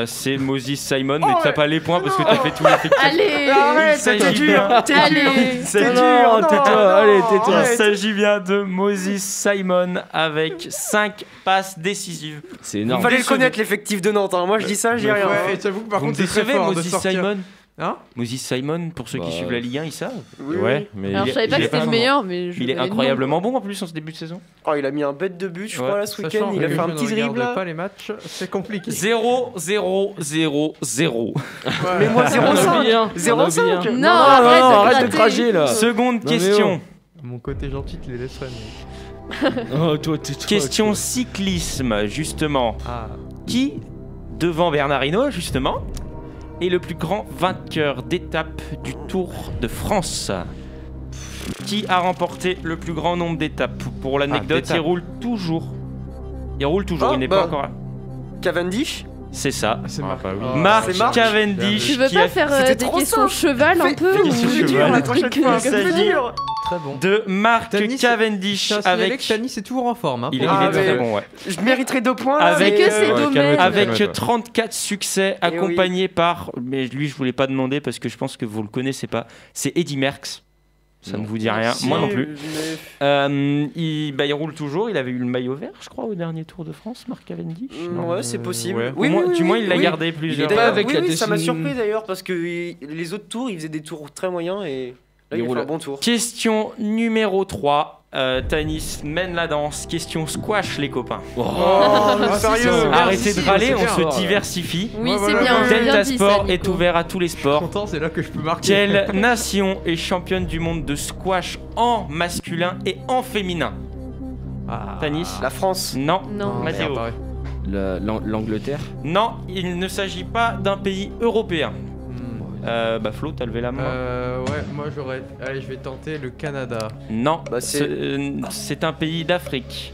C'est Moses Simon, mais t'as pas les points parce que t'as fait tout l'effectif. Allez, Arrête, t'es dur. allez. C'est Non, tais-toi, allez, tais-toi. Il s'agit bien de Moses Simon avec 5 passes décisives. C'est Il énorme. fallait le connaître l'effectif de Nantes. Moi je dis ça, j'ai rien. Ouais, j'avoue que par Vous me contre, c'est très décevez, fort de Moses sortir. Simon. Hein Moses Simon, pour ceux qui suivent la Ligue 1, ils savent. Oui, Ouais, mais Alors, je savais pas que c'était le meilleur, mais je Il est connais le nom. incroyablement bon en plus en ce début de saison. Oh, il a mis un bête de but, je Ouais. crois, là ce week-end. Sachant Il a que fait un je petit ne regarde dribble. pas les matchs, c'est compliqué. 0-0-0-0. Mais moi, On a 0,5. oublié un. 0,5. Non, arrête de cracher là. Seconde mais question. Mon côté gentil te les laisserait. Oh, toi, tais-toi. Question cyclisme, justement. Ah. Qui, devant Bernard Hinault, justement, est le plus grand vainqueur d'étape du Tour de France? Qui a remporté le plus grand nombre d'étapes? Pour l'anecdote, d'étapes. il roule toujours. Il roule toujours, Oh, il n'est bah. pas encore là. Cavendish. C'est ça. C'est Ah, Marc. bah oui. Oh, Marc c'est Marc. Cavendish. Tu veux qui pas a faire C'était des trop questions simple. cheval un peu ou questions des cheval. la trucs prochaine fois. Il s'agit Très bon. de Marc Tanis, Cavendish Je tiens à signaler avec. que Tanis est toujours en forme. Hein, Il est, pour- Ah, il est très mais- bon, ouais. Je mériterais 2 points. là, Avec- mais, que c'est domaine. calme-toi, Avec calme-toi. 34 succès, Eh accompagné par. Mais lui, je voulais pas demander parce que je pense que vous le connaissez pas. C'est Eddy Merckx. Ça ne vous dit rien. Si, Moi non plus. mais- Il roule toujours. Il avait eu le maillot vert, je crois, au dernier Tour de France, Marc Cavendish. Non. Ouais, c'est possible. Ouais. Oui, Au moins- oui, du oui, moins, il l'a oui. gardé plusieurs était fois. pas avec oui, la oui, ça m'a dessin- surpris d'ailleurs parce que les autres tours, ils faisaient des tours très moyens et là, Il il a roule. fait un bon tour. Question numéro 3. Tanis mène la danse. Question squash, les copains. Oh, Ah, sérieux si, c'est- Arrêtez si, de râler, c'est on bien. se diversifie. Oui, Ouais, c'est voilà. bien. bien Delta dit, Sport ça, est Nico. ouvert à tous les sports. Content, c'est là que je peux marquer. Quelle nation est championne du monde de squash en masculin et en féminin? Ah. Tanis? La France. Non. Non. Mathéo? Merde, pareil. L'Angleterre. Non, il ne s'agit pas d'un pays européen. Hmm. Flo, t'as levé la main? Ouais, moi j'aurais. Allez, je vais tenter le Canada. Non, Bah, c'est- c'est un pays d'Afrique.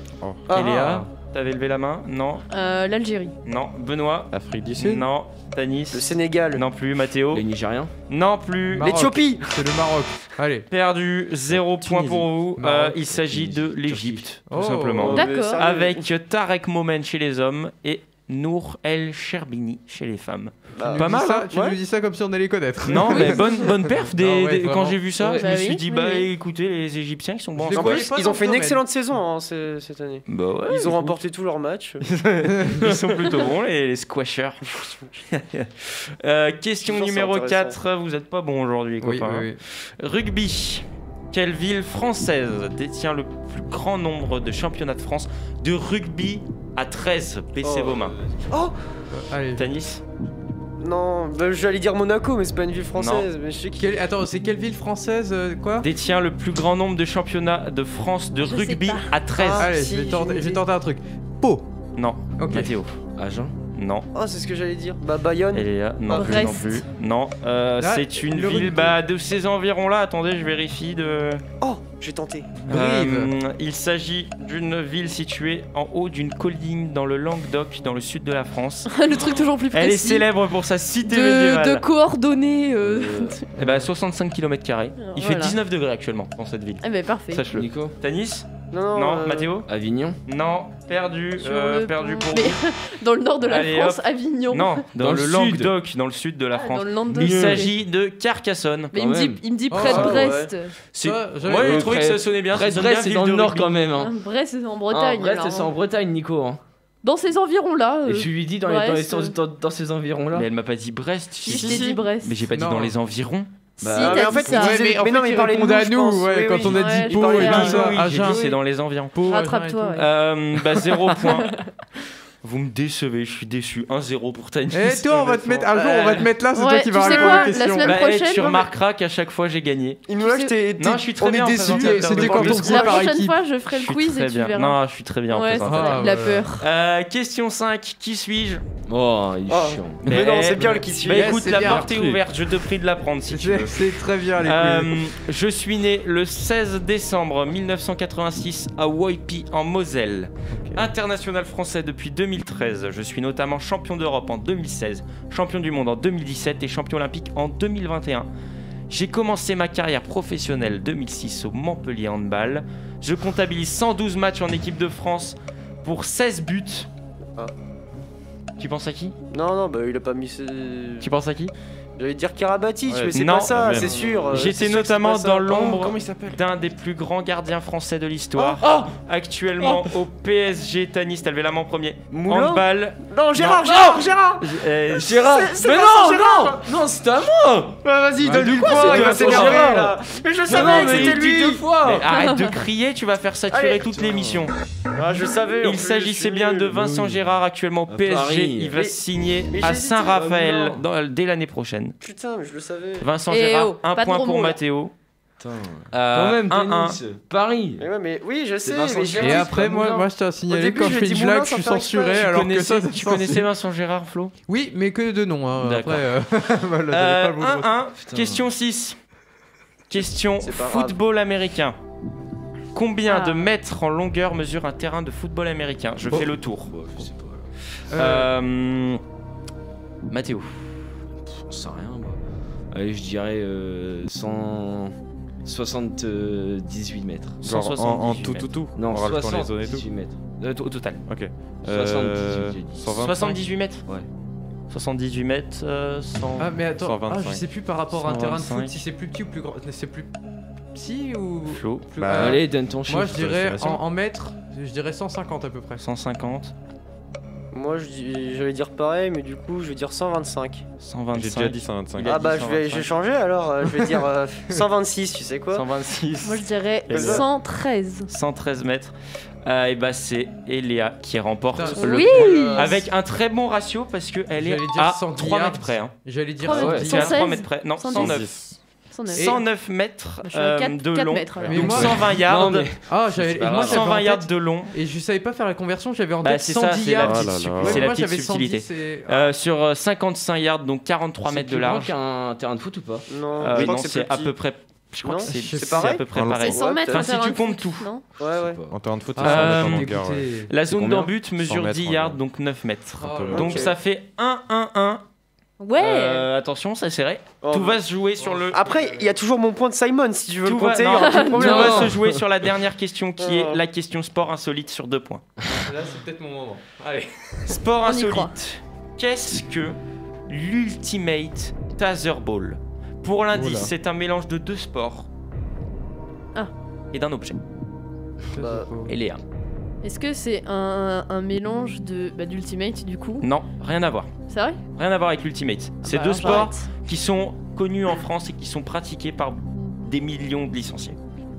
Ah. Eléa, t'avais levé la main? Non. L'Algérie. Non. Benoît? Afrique du Sud. Non. Tanis? Le Sénégal. Non plus. Mathéo? Les Nigériens. Non plus. Maroc. L'Éthiopie. C'est le Maroc. Allez. Perdu, 0 point pour vous. Maroc, Il s'agit de l'Égypte, tout Oh. simplement. D'accord. mais sérieux. Avec Tarek Momen chez les hommes et Nour El Sherbini chez les femmes. Bah, Pas Tu mal, dis ça- hein. Tu Ouais. nous dis ça comme si on allait les connaître. Non, mais bonne perf Non, ouais, quand vraiment. j'ai vu ça. Ouais. Je me Bah suis oui, dit, oui, oui. écoutez, les Égyptiens, ils sont bons Je les En ensemble. voyais plus, pas ils dans ont ce fait une domaine. excellente saison hein, cette année. Bah ouais, Ils ont remporté tous leurs matchs. Ils sont plutôt bons, les squashers. Question Toujours, c'est numéro intéressant. 4. Vous êtes pas bons aujourd'hui, les Oui, copains. oui, oui. Rugby. Quelle ville française détient le plus grand nombre de championnats de France de rugby à 13? Baissez vos mains. Oh Allez. Tanis? non, bah, j'allais dire Monaco, mais c'est pas une ville française. Mais je sais qui. Attends, c'est quelle ville française quoi Détient le plus grand nombre de championnats de France de Je sais rugby pas. à 13. Ah, Allez, si, je vais j'ai tenter, une je vais idée. tenter un truc. Pau. Non. Ok. Mathéo? Agen. Non. Oh, c'est ce que j'allais dire. Bah, Bayonne. Eléa? Non plus, Brest. non plus. Non. C'est une le ville rugby. de ces environs-là. Attendez, je vérifie de... Oh, j'ai tenté. Brive. Il s'agit d'une ville située en haut d'une colline dans le Languedoc, dans le sud de la France. Le truc toujours plus précis. Elle est célèbre pour sa cité de médiévale. coordonnées. 65 km². Il fait Voilà. 19 degrés actuellement dans cette ville. Ah, bah parfait. Sache-le. Nico. Tanis? Non, Non. Mathéo? Avignon. Non. Perdu. Sur le Perdu pont. pour Mais vous. dans le nord de la Allez, France, hop. Avignon. Non, dans Dans le le sud. Languedoc, dans le sud de la Ah, France. dans le Languedoc. Il Ok. s'agit de Carcassonne. Mais quand même. il me dit Oh, près de ah, Brest. C'est... Ça, j'avais- Ouais, j'ai Ouais, trouvé que près- ça sonnait bien. Près de ça sonne Brest, bien, c'est ville dans de le nord rugby. quand même. Hein. Brest, c'est en Ah, Bretagne. Brest, alors, c'est en Bretagne, Nico. Hein. Dans ces environs-là. Et tu lui dis dans, Brest, dans ces environs-là. Mais elle m'a pas dit Brest. Si, je t'ai dit Brest. Mais j'ai pas dit Non. dans les environs. Si, Bah, mais t'as en fait, dit ça. il disait- mais non, mais il parlait de répondait à je nous, pense. ouais, Oui, quand oui. on a Ouais, dit je Pau parlais et à tout nous, ça. oui, j'ai Agen. dit c'est dans les environs. Pau, Rattrape-toi. Agen et tout. Ouais. 0 point. Vous me décevez, je suis déçu. 1-0 pour Tanis. Eh, toi, on va te mettre un jour, on va te mettre là, c'est toi Ouais, qui tu vas sais répondre quoi, aux la questions. semaine Bah, prochaine, tu non, remarqueras qu'à chaque fois j'ai gagné. Il nous lâche, Non, je suis très on bien est en déçus. présentateur C'était de quand on Barbie. faisait La par prochaine équipe. fois, je ferai Je le suis quiz très et tu bien. verras. Non, je suis très bien en Ouais, c'est présentateur. ça, Ah, il a ouais. peur. Question 5. Qui suis-je? Oh, il est Oh. chiant. Mais non, c'est bien le qui suit. Bah Yes, écoute, c'est la bien. porte est ouverte, je te prie de la prendre si tu veux. C'est très bien, les quiz. Je suis né le 16 décembre 1986 à Waipi en Moselle. International français depuis 2013. Je suis notamment champion d'Europe en 2016, champion du monde en 2017 et champion olympique en 2021. J'ai commencé ma carrière professionnelle 2006 au Montpellier Handball. Je comptabilise 112 matchs en équipe de France pour 16 buts. Ah. Tu penses à qui? Non, bah il a pas mis. Tu penses à qui? J'allais dire Karabatic, Ouais, mais c'est non, pas ça, mais c'est non. sûr. J'étais c'est sûr que c'est notamment pas ça. dans l'ombre Comment il s'appelle? d'un des plus grands gardiens français de l'histoire. Actuellement au PSG Tanis, t'as levé la main en premier. Moulin Handball. Non, Gérard. Gérard, Gérard. Mais non, non, c'était à moi. Vas-y, donne-lui le quoi, point, c'est il de va s'énerver Gérard. là. Mais je Non, savais que mais c'était il dit lui. 2 fois. Mais arrête de crier, tu vas faire saturer Allez. toute l'émission. Ah, je savais. en Il plus, s'agissait je suis bien de nul. Vincent Gérard, actuellement au À PSG. Paris. Il va Mais- signer mais à j'hésitais. Saint-Raphaël Ah, dès l'année prochaine. Putain, mais je le savais. Vincent Eh Gérard, oh, un pas de point gros pour mots, là. Mathéo. Putain. Quand même, 1-1. tennis. Paris. Mais oui, je sais. Vincent Mais Gérard. j'ai Et dit- après, moi je tiens à signaler début, quand je je fais dis une Moulin blague, je sans suis faire censuré exprès. alors que ça, Tu c'est connaissais censé- Vincent Gérard, Flo? Oui, mais que de nom. Hein. D'accord. Après, voilà, j'avais pas le bon mot. 1-1. Putain. Question 6. Question C'est pas grave. football américain. Combien Ah. de mètres en longueur mesure un terrain de football américain? Je fais le tour. Bon, je sais pas. Mathéo. On sait rien, moi. Allez, je dirais 178 mètres. Genre 178 en tout, mètres. tout. Non, En rajoutant les zones et tout. 78 mètres. Au total. Ok. 78, j'ai dit. 125. 78 mètres. Ouais. 78 mètres, 100. Ah, mais attends, 125. je sais plus par rapport à un terrain de 125. foot si c'est plus petit ou plus grand. C'est plus petit ou. Flo. plus- Bah, Allez, donne ton chiffre. Moi je dirais estimation. en mètres, je dirais 150 à peu près. 150. Moi, j'allais dire pareil, mais du coup, je vais dire 125. 125. J'ai déjà dit 125. Il a Ah bah, dit je vais 125. changer alors. Je vais dire 126, tu sais quoi? 126. Moi je dirais Et là. 113. 113 mètres. Et bah c'est Eléa qui remporte Putain, le Oui. point. Avec un très bon ratio parce qu'elle est J'allais dire à 110 3 yards. mètres près. Hein. J'allais dire 3 ouais. C'est à 116. 3 mètres près. Non, 110. 109. 109. 109 mètres Je suis à 4 de long. mètres. alors. Mais Donc moi- 120 yards. Non, mais- Ah, C'est pas moi grave. j'avais en 120 tête- yards de long. Et je savais pas faire la conversion, j'avais en Bah, tête c'est ça, 110 c'est la yards. Ah petite, là là. c'est Ouais, la moi petite j'avais subtilité. 110 et... Sur 55 yards, donc 43 mètres de C'est plus grand large. qu'un terrain de foot ou pas? Non, Non, je crois que c'est plus à petit. peu près. Je crois Non, que c'est c'est c'est pareil à peu près C'est pareil. C'est 100 mètres Enfin, un si terrain tu de comptes foot, tout. non Ouais, ouais. En terrain de foot, c'est Euh, 100 mètres en longueur. ouais. Dégoûté. La zone combien d'en-but mesure mètres 10 en yards, long. donc 9 mètres. Oh là Donc Ok. ça fait 1-1-1. Ouais. Attention, c'est serré. Oh, Tout va se jouer sur le. Après, il y a toujours mon point de Simon si tu veux Tout le va, compter. non, y aura pas de tout problème. va Non. se jouer sur la dernière question qui est Oh. la question sport insolite sur 2 points. Là c'est peut-être mon moment. Allez. Sport On y croit. insolite. Qu'est-ce que l'Ultimate Taser Ball? Pour l'indice, Oula. c'est un mélange de 2 sports Ah. et d'un objet. Bah, Et Léa. Est-ce que c'est un mélange d'Ultimate du coup? Non, rien à voir. C'est vrai? Rien à voir avec l'Ultimate. C'est Bah, 2 alors, sports j'arrête. qui sont connus en France et qui sont pratiqués par des millions de licenciés.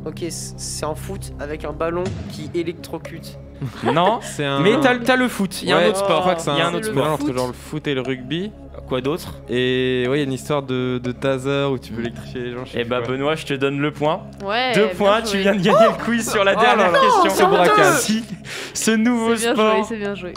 ok, c'est un foot avec un ballon qui électrocute. Non, C'est un. mais t'as le foot. Il y a un Ouais, autre Je sport. crois que c'est Il y a un C'est autre le sport. mélange entre foot. genre le foot et le rugby. Quoi d'autre? Et ouais, il y a une histoire de taser où tu peux électrifier les gens. je sais Eh plus bah quoi. Benoît, je te donne le point. Ouais. 2 bien points, joué. tu viens de gagner le quiz sur la dernière là là. question. Ce braquage. Si ce nouveau C'est bien sport joué, c'est bien joué.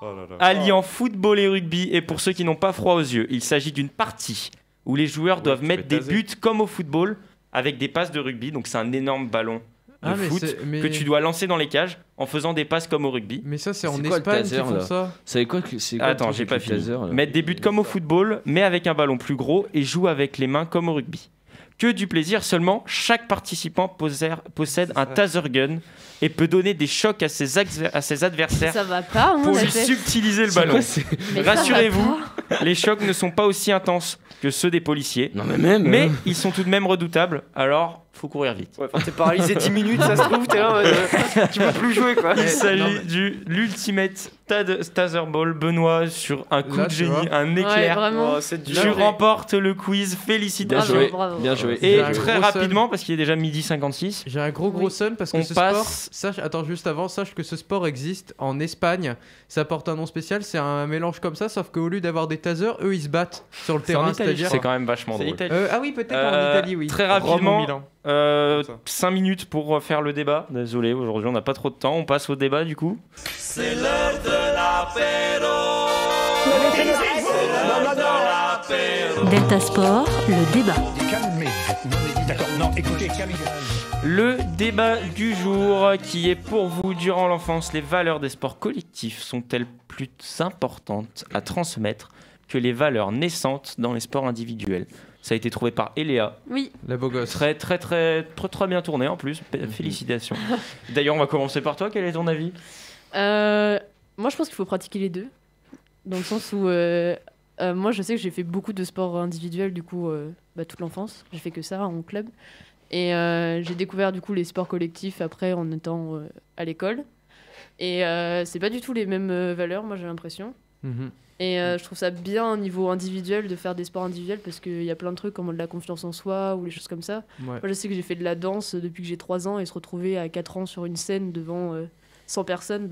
Oh là là. alliant football et rugby, et pour ceux qui n'ont pas froid aux yeux, il s'agit d'une partie où les joueurs doivent tu mettre peux des taser. buts comme au football avec des passes de rugby. Donc c'est un énorme ballon de foot que tu dois lancer dans les cages en faisant des passes comme au rugby. Mais ça c'est en C'est quoi le Espagne taser, qu'ils font là ça. C'est quoi que c'est quoi le Attends, truc j'ai avec pas le fini. taser, là Mettre des buts comme au football, mais avec un ballon plus gros et joue avec les mains comme au rugby. Que du plaisir seulement, chaque participant possède un taser gun et peut donner des chocs à ses adversaires Ça va pas, hein, pour la lui tête. subtiliser le C'est ballon. quoi, c'est- Mais ça va Rassurez-vous, pas. les chocs ne sont pas aussi intenses que ceux des policiers, Non mais même. mais ils sont tout de même redoutables, alors faut courir vite. Ouais, enfin, t'es paralysé 10 minutes, ça se trouve, t'es là, tu peux plus jouer quoi. Il s'agit du l'Ultimate Taser Ball. Benoît, sur un coup Là, de tu génie, vois. un Ouais, éclair, vraiment. Oh, c'est tu dur. remportes le quiz. Bien Félicitations. joué. Bravo. Bien joué. Et J'ai un très gros rapidement, parce qu'il est déjà 12h56, J'ai un gros Oui. seum parce que On ce passe- sport, attends juste avant, sache que ce sport existe en Espagne. Ça porte un nom spécial, c'est un mélange comme ça, sauf qu'au lieu d'avoir des tasers, eux ils se battent sur le c'est en terrain. Italie. C'est-à-dire, C'est quand même vachement drôle. Ah oui peut-être en Italie oui. Très Rome ou rapidement, Milan. 5 minutes pour faire le débat. Désolé, aujourd'hui on n'a pas trop de temps. On passe au débat du coup. Delta Sport, le débat. Calmez-vous. D'accord, non, écoutez, calmez-vous. Le débat du jour qui est pour vous durant l'enfance, les valeurs des sports collectifs sont-elles plus importantes à transmettre que les valeurs naissantes dans les sports individuels? Ça a été trouvé par Eléa. Oui. La beau gosse. Très bien tourné en plus. Félicitations. D'ailleurs, on va commencer par toi. Quel est ton avis? Moi, je pense qu'il faut pratiquer les deux. Dans le sens où moi, je sais que j'ai fait beaucoup de sports individuels, du coup, toute l'enfance. J'ai fait que ça en club. Et j'ai découvert, du coup, les sports collectifs après en étant à l'école. Et c'est pas du tout les mêmes valeurs, moi, j'ai l'impression. Et je trouve ça bien au niveau individuel de faire des sports individuels parce qu'il y a plein de trucs comme de la confiance en soi ou les choses comme ça. Ouais. Moi, je sais que j'ai fait de la danse depuis que j'ai 3 ans et se retrouver à 4 ans sur une scène devant 100 personnes,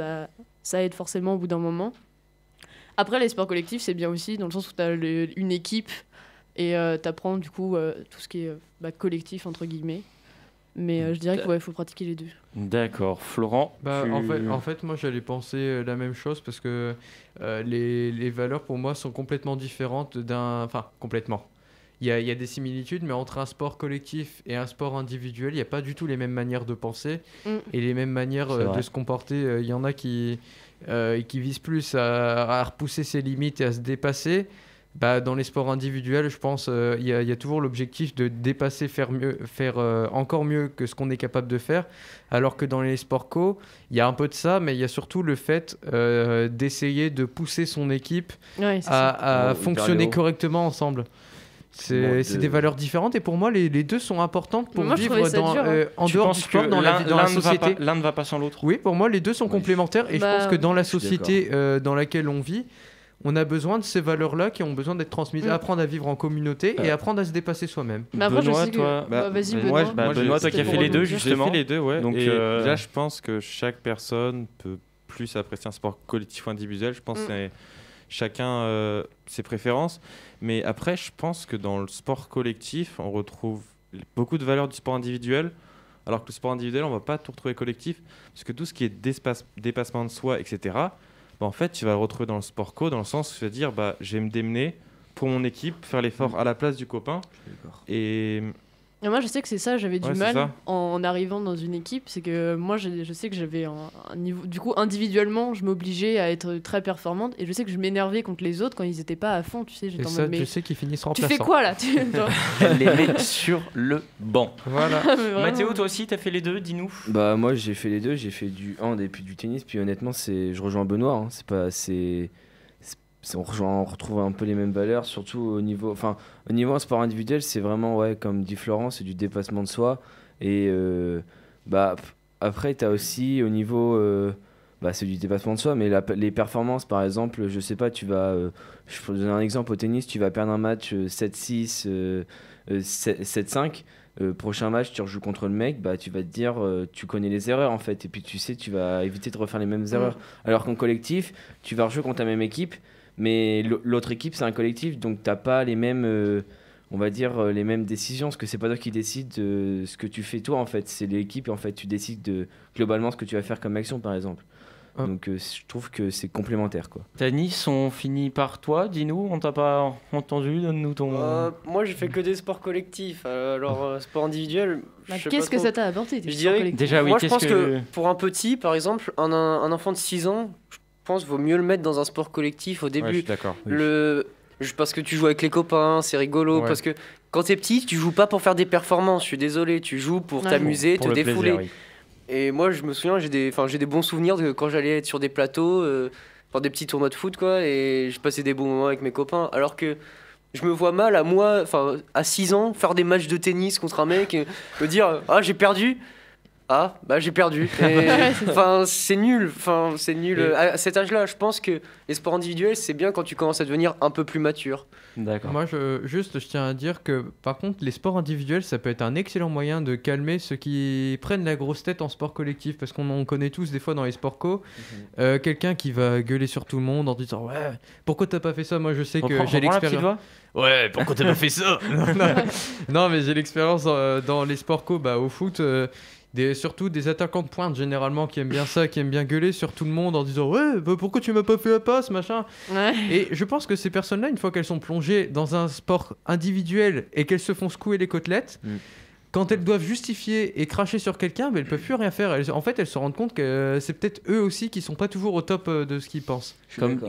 ça aide forcément au bout d'un moment. Après, les sports collectifs, c'est bien aussi dans le sens où tu as une équipe et tu apprends du coup tout ce qui est collectif, entre guillemets. Mais je dirais qu'il faut pratiquer les deux. D'accord. Florent En fait, moi, j'allais penser la même chose parce que les valeurs, pour moi, sont complètement différentes Enfin, complètement. Il y a des similitudes, mais entre un sport collectif et un sport individuel, il n'y a pas du tout les mêmes manières de penser et les mêmes manières de se comporter. Il y en a qui visent plus à repousser ses limites et à se dépasser. Dans les sports individuels, je pense il y a toujours l'objectif de dépasser, faire encore mieux que ce qu'on est capable de faire, alors que dans les sports co, il y a un peu de ça, mais il y a surtout le fait d'essayer de pousser son équipe à fonctionner correctement ensemble. C'est des valeurs différentes et pour moi les deux sont importantes pour vivre en dehors du sport, dans la société. L'un ne va pas sans l'autre. Oui, pour moi les deux sont complémentaires et je pense que dans la société dans laquelle on vit, on a besoin de ces valeurs-là qui ont besoin d'être transmises. Apprendre à vivre en communauté et apprendre à se dépasser soi-même. Benoît, toi, vas-y, Benoît. Benoît, toi qui as fait les deux, justement. J'ai fait les deux, ouais. Donc, et là, je pense que chaque personne peut plus apprécier un sport collectif ou individuel. Je pense que c'est chacun ses préférences. Mais après, je pense que dans le sport collectif, on retrouve beaucoup de valeurs du sport individuel. Alors que le sport individuel, on ne va pas tout retrouver collectif. Parce que tout ce qui est dépassement de soi, etc., en fait, tu vas le retrouver dans le sport co, dans le sens où tu vas dire, je vais me démener pour mon équipe, faire l'effort à la place du copain. Et moi, je sais que c'est ça, j'avais du mal en arrivant dans une équipe. C'est que moi, je sais que j'avais un niveau. Du coup, individuuellement, je m'obligeais à être très performante. Et je sais que je m'énervais contre les autres quand ils n'étaient pas à fond. Tu sais, j'étais en mode. Je sais qu'ils finissent Tu remplaçants. fais quoi là Elle les met sur le banc. Voilà. Mathéo, toi aussi, t'as fait les deux, dis-nous. Moi, j'ai fait les deux. J'ai fait du hand et puis du tennis. Puis honnêtement, je rejoins Benoît. On retrouve un peu les mêmes valeurs, surtout au niveau sport individuel, c'est vraiment, comme dit Florent, c'est du dépassement de soi. Et après, tu as aussi au niveau, c'est du dépassement de soi, mais les performances, par exemple, je sais pas, je peux donner un exemple au tennis, tu vas perdre un match 7-6, 7-5. Prochain match, tu rejoues contre le mec, tu vas te dire, tu connais les erreurs en fait, et puis tu sais, tu vas éviter de refaire les mêmes erreurs. Alors qu'en collectif, tu vas rejouer contre la même équipe. Mais l'autre équipe, c'est un collectif, donc t'as pas les mêmes, les mêmes décisions, parce que c'est pas toi qui décides de ce que tu fais toi, en fait. C'est l'équipe, en fait. Tu décides globalement ce que tu vas faire comme action, par exemple. Donc je trouve que c'est complémentaire, quoi. Tanis, on finit par toi, dis-nous, on t'a pas entendu, donne-nous ton... Moi, j'ai fait que des sports collectifs, alors sport individuel... qu'est-ce que ça t'a apporté, tes sports collectifs ? Déjà, oui, moi, je pense que pour un petit, par exemple, un enfant de 6 ans... Je pense qu'il vaut mieux le mettre dans un sport collectif au début. Ouais, je suis d'accord. Parce que tu joues avec les copains, c'est rigolo. Ouais. Parce que quand t'es petit, tu joues pas pour faire des performances. Je suis désolé, tu joues pour t'amuser, te défouler. Plaisir, oui. Et moi, je me souviens, j'ai des bons souvenirs de quand j'allais être sur des plateaux, faire des petits tournois de foot, quoi. Et je passais des bons moments avec mes copains. Alors que je me vois mal à 6 ans, faire des matchs de tennis contre un mec et me dire « Ah, j'ai perdu !» j'ai perdu. C'est nul. À cet âge-là, je pense que les sports individuels, c'est bien quand tu commences à devenir un peu plus mature. D'accord. Moi, je tiens à dire que, par contre, les sports individuels, ça peut être un excellent moyen de calmer ceux qui prennent la grosse tête en sport collectif. Parce qu'on connaît tous, des fois, dans les sports co, quelqu'un qui va gueuler sur tout le monde en disant « Ouais, pourquoi t'as pas fait ça ?» Moi, je sais que j'ai l'expérience. Ouais, pourquoi t'as pas fait ça? Non, mais j'ai l'expérience dans les sports co, au foot... surtout des attaquants de pointe généralement qui aiment bien ça, qui aiment bien gueuler sur tout le monde en disant ouais pourquoi tu m'as pas fait la passe machin. Et je pense que ces personnes-là, une fois qu'elles sont plongées dans un sport individuel et qu'elles se font secouer les côtelettes, quand elles doivent justifier et cracher sur quelqu'un, elles peuvent plus rien faire. En fait, elles se rendent compte que c'est peut-être eux aussi qui sont pas toujours au top de ce qu'ils pensent.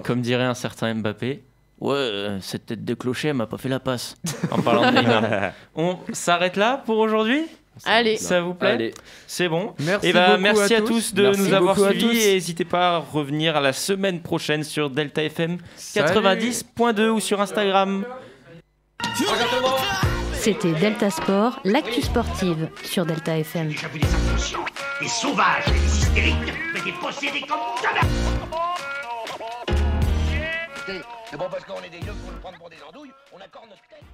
Comme dirait un certain Mbappé, Ouais, cette tête de clocher, elle m'a pas fait la passe. En parlant de Neymar. On s'arrête là pour aujourd'hui ? Allez. Ça vous plaît ? Allez. C'est bon. Merci Merci à tous de Merci nous avoir beaucoup à suivis tous. et n'hésitez pas à revenir la semaine prochaine sur Delta FM 90.2 ou sur Instagram. C'était Delta Sport, l'actu sportive sur Delta FM. J'ai déjà vu des inconscients, des sauvages et des hystériques, mais des possédés comme jamais. C'est bon parce qu'on est des yeux pour nous prendre pour des andouilles, on accorde notre tête.